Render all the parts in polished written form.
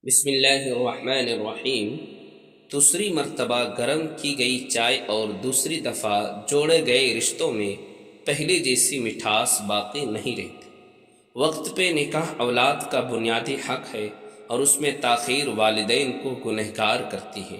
بسم اللہ الرحمن الرحیم۔ دوسری مرتبہ گرم کی گئی چائے اور دوسری دفعہ جوڑے گئے رشتوں میں پہلے جیسی مٹھاس باقی نہیں رہتی۔ وقت پہ نکاح اولاد کا بنیادی حق ہے اور اس میں تاخیر والدین کو گنہگار کرتی ہے۔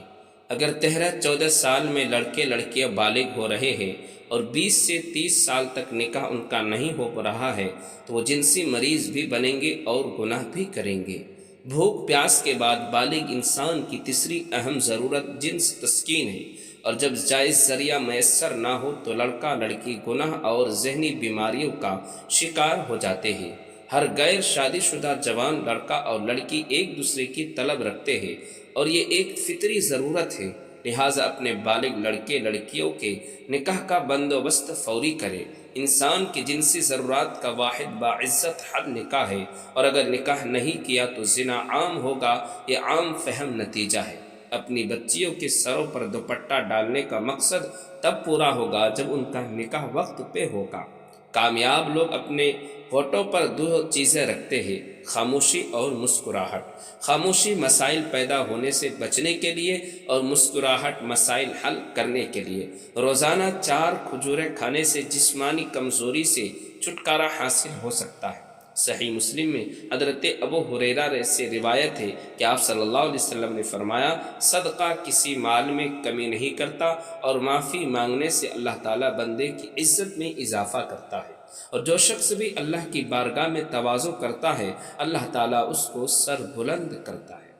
اگر 13-14 سال میں لڑکے لڑکیاں بالغ ہو رہے ہیں اور 20 سے 30 سال تک نکاح ان کا نہیں ہو رہا ہے تو وہ جنسی مریض بھی بنیں گے اور گناہ بھی کریں گے۔ بھوک پیاس کے بعد بالغ انسان کی تیسری اہم ضرورت جنس تسکین ہے، اور جب جائز ذریعہ میسر نہ ہو تو لڑکا لڑکی گناہ اور ذہنی بیماریوں کا شکار ہو جاتے ہیں۔ ہر غیر شادی شدہ جوان لڑکا اور لڑکی ایک دوسرے کی طلب رکھتے ہیں اور یہ ایک فطری ضرورت ہے، لہٰذا اپنے بالغ لڑکے لڑکیوں کے نکاح کا بندوبست فوری کرے۔ انسان کی جنسی ضرورات کا واحد باعزت حل نکاح ہے، اور اگر نکاح نہیں کیا تو زنا عام ہوگا۔ یہ عام فہم نتیجہ ہے۔ اپنی بچیوں کے سروں پر دوپٹہ ڈالنے کا مقصد تب پورا ہوگا جب ان کا نکاح وقت پہ ہوگا۔ کامیاب لوگ اپنے ہونٹوں پر دو چیزیں رکھتے ہیں: خاموشی اور مسکراہٹ۔ خاموشی مسائل پیدا ہونے سے بچنے کے لیے اور مسکراہٹ مسائل حل کرنے کے لیے۔ روزانہ 4 کھجوریں کھانے سے جسمانی کمزوری سے چھٹکارا حاصل ہو سکتا ہے۔ صحیح مسلم میں حضرت ابو ہریرہ سے روایت ہے کہ آپ صلی اللہ علیہ وسلم نے فرمایا، صدقہ کسی مال میں کمی نہیں کرتا اور معافی مانگنے سے اللہ تعالیٰ بندے کی عزت میں اضافہ کرتا ہے، اور جو شخص بھی اللہ کی بارگاہ میں تواضع کرتا ہے اللہ تعالیٰ اس کو سر بلند کرتا ہے۔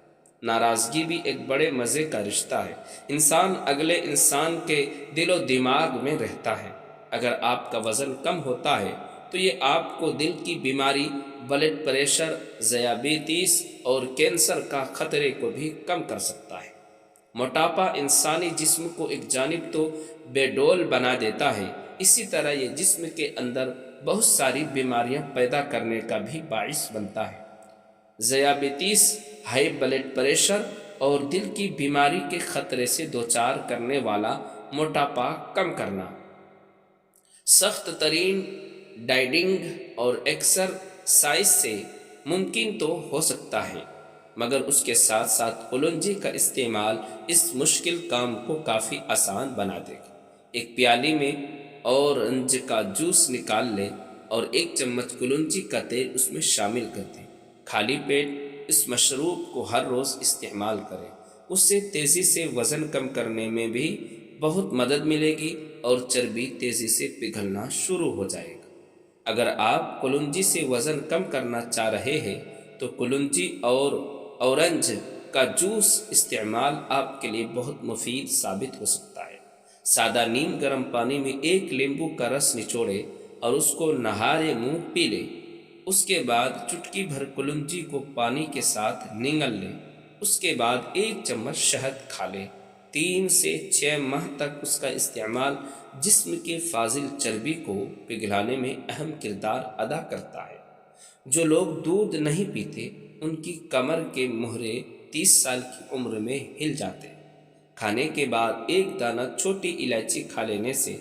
ناراضگی بھی ایک بڑے مزے کا رشتہ ہے۔ انسان اگلے انسان کے دل و دماغ میں رہتا ہے۔ اگر آپ کا وزن کم ہوتا ہے تو یہ آپ کو دل کی بیماری، بلڈ پریشر، ذیابیطس اور کینسر کا خطرے کو بھی کم کر سکتا ہے۔ موٹاپا انسانی جسم کو ایک جانب تو بے ڈول بنا دیتا ہے، اسی طرح یہ جسم کے اندر بہت ساری بیماریاں پیدا کرنے کا بھی باعث بنتا ہے۔ ذیابیطس، ہائی بلڈ پریشر اور دل کی بیماری کے خطرے سے دوچار کرنے والا موٹاپا کم کرنا۔ سخت ترین ڈائٹنگ اور ایکسرسائز سے ممکن تو ہو سکتا ہے، مگر اس کے ساتھ ساتھ کلونجی کا استعمال اس مشکل کام کو کافی آسان بنا دے گا۔ ایک پیالی میں اورنج کا جوس نکال لیں اور 1 چمچ کلونجی کا تیل اس میں شامل کر دیں۔ خالی پیٹ اس مشروب کو ہر روز استعمال کریں، اس سے تیزی سے وزن کم کرنے میں بھی بہت مدد ملے گی اور چربی تیزی سے پگھلنا شروع ہو جائے گا۔ اگر آپ کلونجی سے وزن کم کرنا چاہ رہے ہیں تو کلونجی اور اورنج کا جوس استعمال آپ کے لیے بہت مفید ثابت ہو سکتا ہے۔ سادہ نیم گرم پانی میں 1 لیمبو کا رس نچوڑے اور اس کو نہارے منہ پی لیں۔ اس کے بعد چٹکی بھر کلونجی کو پانی کے ساتھ نگل لیں۔ اس کے بعد 1 چمچ شہد کھا لیں۔ 3 سے 6 ماہ تک اس کا استعمال جسم کے فاضل چربی کو پگھلانے میں اہم کردار ادا کرتا ہے۔ جو لوگ دودھ نہیں پیتے ان کی کمر کے مہرے 30 سال کی عمر میں ہل جاتے ہیں۔ کھانے کے بعد 1 دانہ چھوٹی الائچی کھا لینے سے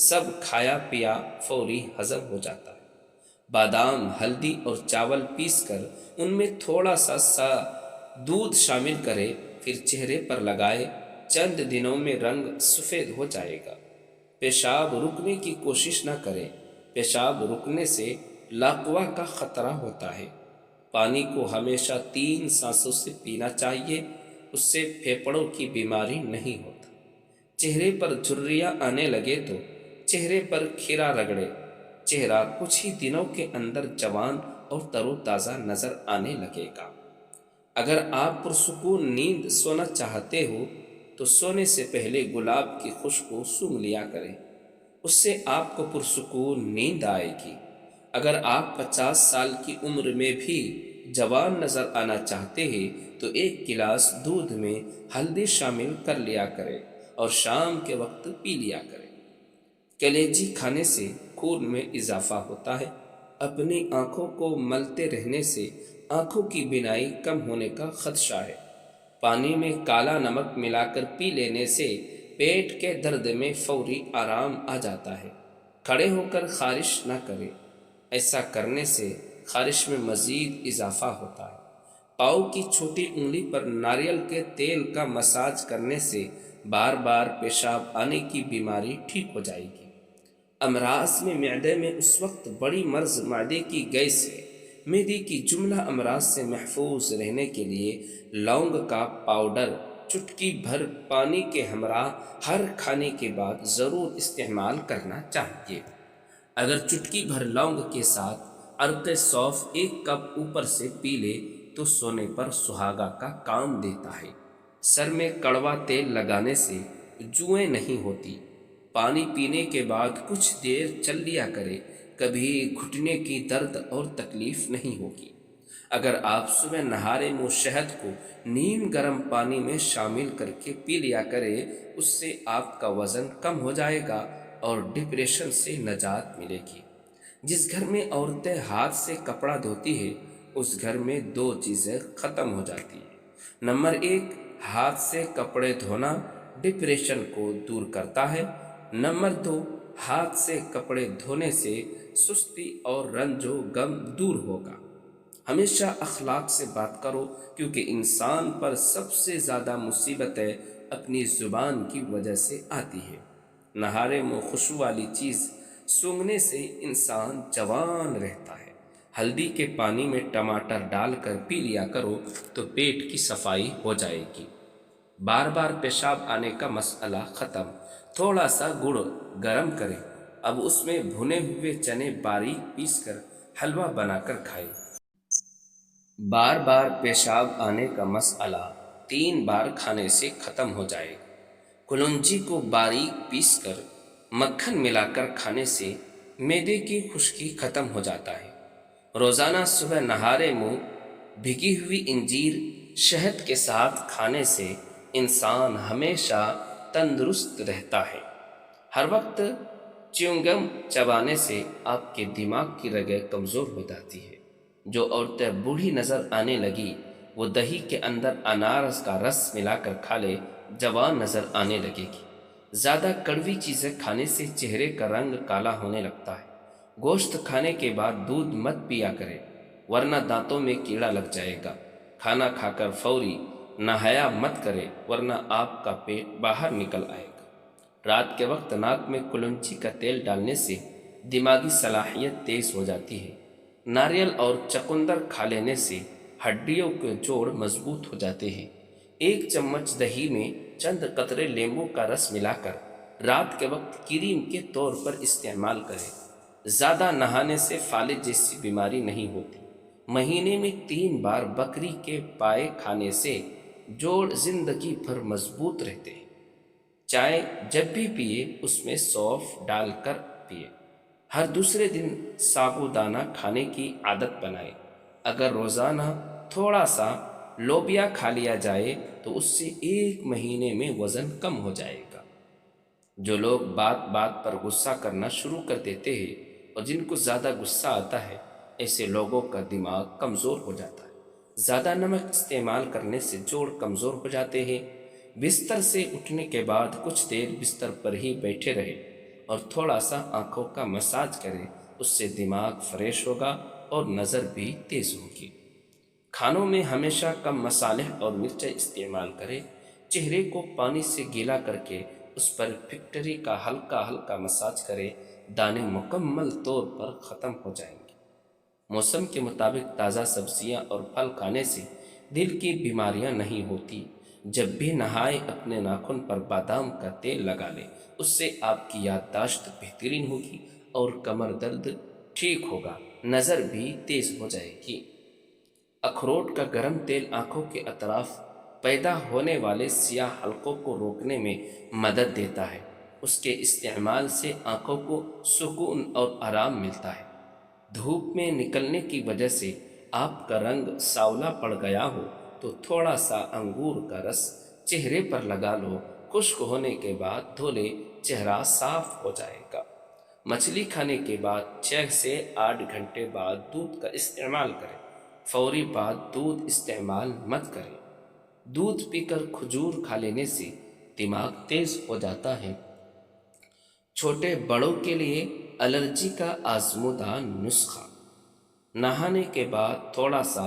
سب کھایا پیا فوری ہضم ہو جاتا ہے۔ بادام، ہلدی اور چاول پیس کر ان میں تھوڑا سا دودھ شامل کرے، پھر چہرے پر لگائے۔ چند دنوں میں رنگ سفید ہو جائے گا۔ پیشاب رکنے کی کوشش نہ کریں۔ پیشاب رکنے سے لاقوا کا خطرہ ہوتا ہے۔ پانی کو ہمیشہ 3 سانسوں سے پینا چاہیے، اس سے پھیپھڑوں کی بیماری نہیں ہوتا۔ چہرے پر جھریاں آنے لگے تو چہرے پر کھیرا رگڑے، چہرہ کچھ ہی دنوں کے اندر جوان اور تر و تازہ نظر آنے لگے گا۔ اگر آپ پرسکون نیند سونا چاہتے ہو تو سونے سے پہلے گلاب کی خوشبو سونگھ لیا کریں، اس سے آپ کو پرسکون نیند آئے گی۔ اگر آپ 50 سال کی عمر میں بھی جوان نظر آنا چاہتے ہیں تو 1 گلاس دودھ میں ہلدی شامل کر لیا کریں اور شام کے وقت پی لیا کریں۔ کلیجی کھانے سے خون میں اضافہ ہوتا ہے۔ اپنی آنکھوں کو ملتے رہنے سے آنکھوں کی بینائی کم ہونے کا خدشہ ہے۔ پانی میں کالا نمک ملا کر پی لینے سے پیٹ کے درد میں فوری آرام آ جاتا ہے۔ کھڑے ہو کر خارش نہ کریں، ایسا کرنے سے خارش میں مزید اضافہ ہوتا ہے۔ پاؤں کی چھوٹی انگلی پر ناریل کے تیل کا مساج کرنے سے بار بار پیشاب آنے کی بیماری ٹھیک ہو جائے گی۔ امراض میں معدے میں اس وقت بڑی مرض معدے کی گیس ہے۔ معدے کی جملہ امراض سے محفوظ رہنے کے لیے لونگ کا پاؤڈر چٹکی بھر پانی کے ہمراہ ہر کھانے کے بعد ضرور استعمال کرنا چاہیے۔ اگر چٹکی بھر لونگ کے ساتھ عرق سونف 1 کپ اوپر سے پی لے تو سونے پر سہاگا کا کام دیتا ہے۔ سر میں کڑوا تیل لگانے سے جوئیں نہیں ہوتی۔ پانی پینے کے بعد کچھ دیر چل لیا کرے، کبھی گھٹنے کی درد اور تکلیف نہیں ہوگی۔ اگر آپ صبح نہارے منہ شہد کو نیم گرم پانی میں شامل کر کے پی لیا کرے، اس سے آپ کا وزن کم ہو جائے گا اور ڈپریشن سے نجات ملے گی۔ جس گھر میں عورتیں ہاتھ سے کپڑا دھوتی ہے اس گھر میں 2 چیزیں ختم ہو جاتی ہیں۔ نمبر 1، ہاتھ سے کپڑے دھونا ڈپریشن کو دور کرتا ہے۔ نمبر 2، ہاتھ سے کپڑے دھونے سے سستی اور رنج و غم دور ہوگا۔ ہمیشہ اخلاق سے بات کرو، کیونکہ انسان پر سب سے زیادہ مصیبتیں اپنی زبان کی وجہ سے آتی ہے۔ نہارے منہ خوشبو والی چیز سونگھنے سے انسان جوان رہتا ہے۔ ہلدی کے پانی میں ٹماٹر ڈال کر پی لیا کرو تو پیٹ کی صفائی ہو جائے گی۔ بار بار پیشاب آنے کا مسئلہ ختم۔ تھوڑا سا گڑ گرم کریں، اب اس میں بھنے ہوئے چنے باریک پیس کر حلوہ بنا کر کھائیں۔ بار بار پیشاب آنے کا مسئلہ 3 بار کھانے سے ختم ہو جائے گا۔ کلونجی کو باریک پیس کر مکھن ملا کر کھانے سے معدے کی خشکی ختم ہو جاتا ہے۔ روزانہ صبح نہارے منہ بھیگی ہوئی انجیر شہد کے ساتھ کھانے سے انسان ہمیشہ تندرست رہتا ہے۔ ہر وقت چیونگم چبانے سے آپ کے دماغ کی رگیں کمزور ہو جاتی ہے۔ جو عورتیں بوڑھی نظر آنے لگی وہ دہی کے اندر انارس کا رس ملا کر کھا لے، جوان نظر آنے لگے گی۔ زیادہ کڑوی چیزیں کھانے سے چہرے کا رنگ کالا ہونے لگتا ہے۔ گوشت کھانے کے بعد دودھ مت پیا کرے، ورنہ دانتوں میں کیڑا لگ جائے گا۔ کھانا کھا کر فوری نہایا مت کرے، ورنہ آپ کا پیٹ باہر نکل آئے گا۔ رات کے وقت ناک میں کلونچی کا تیل ڈالنے سے دماغی صلاحیت تیز ہو جاتی ہے۔ ناریل اور چقندر کھا لینے سے ہڈیوں کے جوڑ مضبوط ہو جاتے ہیں۔ 1 چمچ دہی میں چند قطرے لیموں کا رس ملا کر رات کے وقت کریم کے طور پر استعمال کریں۔ زیادہ نہانے سے فالج جیسی بیماری نہیں ہوتی۔ مہینے میں 3 بار بکری کے پائے کھانے سے جوڑ زندگی بھر مضبوط رہتے ہیں۔ چائے جب بھی پیے اس میں سونف ڈال کر پیے۔ ہر دوسرے دن سابودانہ کھانے کی عادت بنائے۔ اگر روزانہ تھوڑا سا لوبیا کھا لیا جائے تو اس سے 1 مہینے میں وزن کم ہو جائے گا۔ جو لوگ بات بات پر غصہ کرنا شروع کر دیتے ہیں اور جن کو زیادہ غصہ آتا ہے، ایسے لوگوں کا دماغ کمزور ہو جاتا ہے۔ زیادہ نمک استعمال کرنے سے جوڑ کمزور ہو جاتے ہیں۔ بستر سے اٹھنے کے بعد کچھ دیر بستر پر ہی بیٹھے رہے اور تھوڑا سا آنکھوں کا مساج کریں، اس سے دماغ فریش ہوگا اور نظر بھی تیز ہوگی۔ کھانوں میں ہمیشہ کم مصالح اور مرچیں استعمال کریں۔ چہرے کو پانی سے گیلا کر کے اس پر فیکٹری کا ہلکا ہلکا مساج کریں، دانے مکمل طور پر ختم ہو جائیں گے۔ موسم کے مطابق تازہ سبزیاں اور پھل کھانے سے دل کی بیماریاں نہیں ہوتی۔ جب بھی نہائے اپنے ناخن پر بادام کا تیل لگا لیں، اس سے آپ کی یادداشت بہترین ہوگی اور کمر درد ٹھیک ہوگا، نظر بھی تیز ہو جائے گی۔ اخروٹ کا گرم تیل آنکھوں کے اطراف پیدا ہونے والے سیاہ حلقوں کو روکنے میں مدد دیتا ہے۔ اس کے استعمال سے آنکھوں کو سکون اور آرام ملتا ہے۔ دھوپ میں نکلنے کی وجہ سے آپ کا رنگ سانولا پڑ گیا ہو تو تھوڑا سا انگور کا رس چہرے پر لگا لو، خشک ہونے کے بعد دھو لے، چہرہ صاف ہو جائے گا۔ مچھلی کھانے کے بعد 6 سے 8 گھنٹے بعد دودھ کا استعمال کریں، فوری بعد دودھ استعمال مت کریں۔ دودھ پی کر کھجور کھا لینے سے دماغ تیز ہو جاتا ہے۔ چھوٹے بڑوں کے لیے الرجی کا آزمودہ نسخہ: نہانے کے بعد تھوڑا سا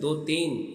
2-3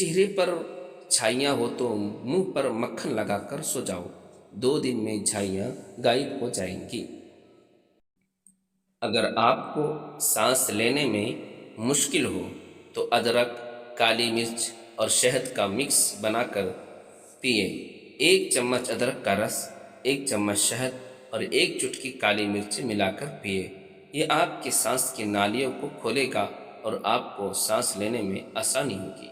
چہرے پر چھائیاں ہو تو منہ پر مکھن لگا کر سو جاؤ، 2 دن میں جھائیاں غائب ہو جائیں گی۔ اگر آپ کو سانس لینے میں مشکل ہو تو ادرک، کالی مرچ اور شہد کا مکس بنا کر پیئے۔ 1 چمچ ادرک کا رس، 1 چمچ شہد اور 1 چٹکی کالی مرچ ملا کر پیئے۔ یہ آپ کی سانس کی نالیوں کو کھولے گا اور آپ کو سانس لینے میں آسانی ہوگی۔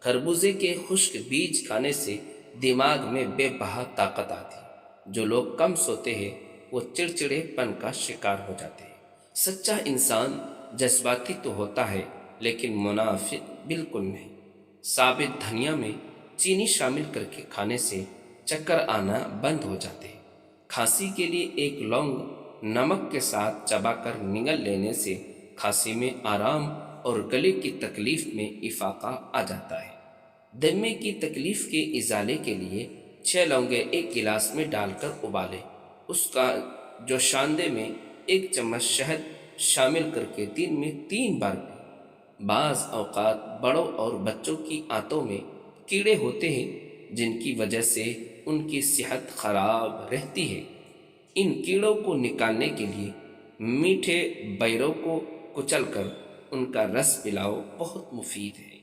خربوزے کے خشک بیج کھانے سے دماغ میں بے بہا طاقت آتی ہے۔ جو لوگ کم سوتے ہیں وہ چڑچڑے پن کا شکار ہو جاتے ہیں۔ سچا انسان جذباتی تو ہوتا ہے لیکن منافق بالکل نہیں۔ ثابت دھنیا میں چینی شامل کر کے کھانے سے چکر آنا بند ہو جاتے ہیں۔ کھانسی کے لیے 1 لونگ نمک کے ساتھ چبا کر نگل لینے سے کھانسی میں آرام اور گلے کی تکلیف میں افاقہ آ جاتا ہے۔ دمے کی تکلیف کے ازالے کے لیے 6 لونگیں 1 گلاس میں ڈال کر ابالیں، اس کا جوشاندے میں 1 چمچ شہد شامل کر کے دن میں 3 بار پیں۔ بعض اوقات بڑوں اور بچوں کی آنتوں میں کیڑے ہوتے ہیں جن کی وجہ سے ان کی صحت خراب رہتی ہے۔ ان کیڑوں کو نکالنے کے لیے میٹھے بیروں کو کچل کر ان کا رس پلاؤ، بہت مفید ہے۔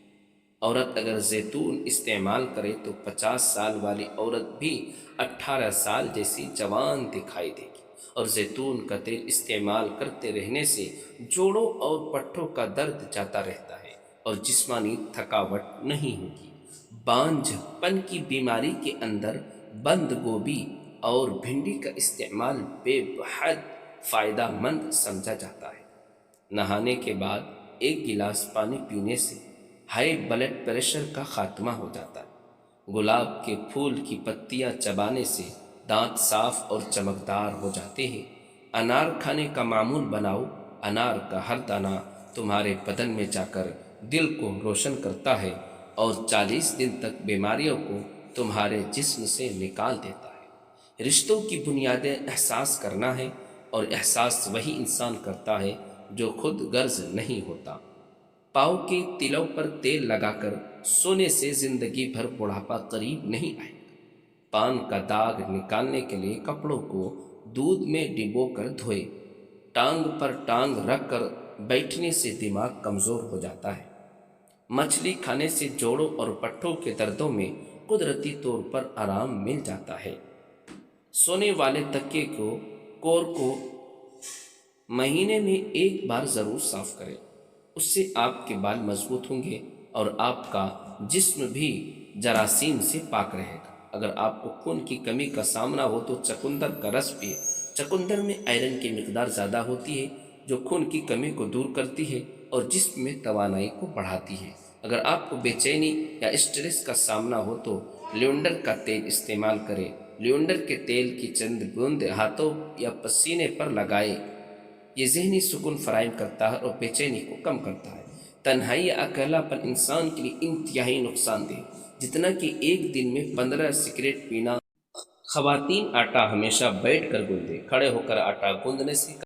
عورت اگر زیتون استعمال کرے تو 50 سال والی عورت بھی 18 سال جیسی جوان دکھائی دے گی، اور زیتون کا تیل استعمال کرتے رہنے سے جوڑوں اور پٹھوں کا درد جاتا رہتا ہے اور جسمانی تھکاوٹ نہیں ہوگی۔ بانجھ پن کی بیماری کے اندر بند گوبھی اور بھنڈی کا استعمال بے حد فائدہ مند سمجھا جاتا ہے۔ نہانے کے بعد 1 گلاس پانی پینے سے ہائی بلڈ پریشر کا خاتمہ ہو جاتا ہے۔ گلاب کے پھول کی پتیاں چبانے سے دانت صاف اور چمکدار ہو جاتے ہیں۔ انار کھانے کا معمول بناؤ، انار کا ہر دانہ تمہارے بدن میں جا کر دل کو روشن کرتا ہے اور 40 دن تک بیماریوں کو تمہارے جسم سے نکال دیتا ہے۔ رشتوں کی بنیادیں احساس کرنا ہے، اور احساس وہی انسان کرتا ہے جو خود غرض نہیں ہوتا۔ پاؤں کے تلوں پر تیل لگا کر سونے سے زندگی بھر بڑھاپا قریب نہیں آئے گا۔ پان کا داغ نکالنے کے لیے کپڑوں کو دودھ میں ڈبو کر دھوئے۔ ٹانگ پر ٹانگ رکھ کر بیٹھنے سے دماغ کمزور ہو جاتا ہے۔ مچھلی کھانے سے جوڑوں اور پٹھوں کے دردوں میں قدرتی طور پر آرام مل جاتا ہے۔ سونے والے تکیے کو مہینے میں 1 بار ضرور صاف کریں، اس سے آپ کے بال مضبوط ہوں گے اور آپ کا جسم بھی جراثیم سے پاک رہے گا۔ اگر آپ کو خون کی کمی کا سامنا ہو تو چقندر کا رس پیے۔ چقندر میں آئرن کی مقدار زیادہ ہوتی ہے جو خون کی کمی کو دور کرتی ہے اور جسم میں توانائی کو بڑھاتی ہے۔ اگر آپ کو بے چینی یا اسٹریس کا سامنا ہو تو لیونڈر کا تیل استعمال کریں۔ لیونڈر کے تیل کی چند بوند ہاتھوں یا پسینے پر لگائیں۔ یہ ذہنی سکون فراہم کرتا ہے اور بے چینی کو کم کرتا ہے۔ تنہائی یا اکیلا پن انسان کے لیے انتہائی نقصان دہ، جتنا کہ ایک دن میں 15 سگریٹ پینا۔ خواتین آٹا ہمیشہ بیٹھ کر گوندیں، کھڑے ہو کر آٹا گوندنے سے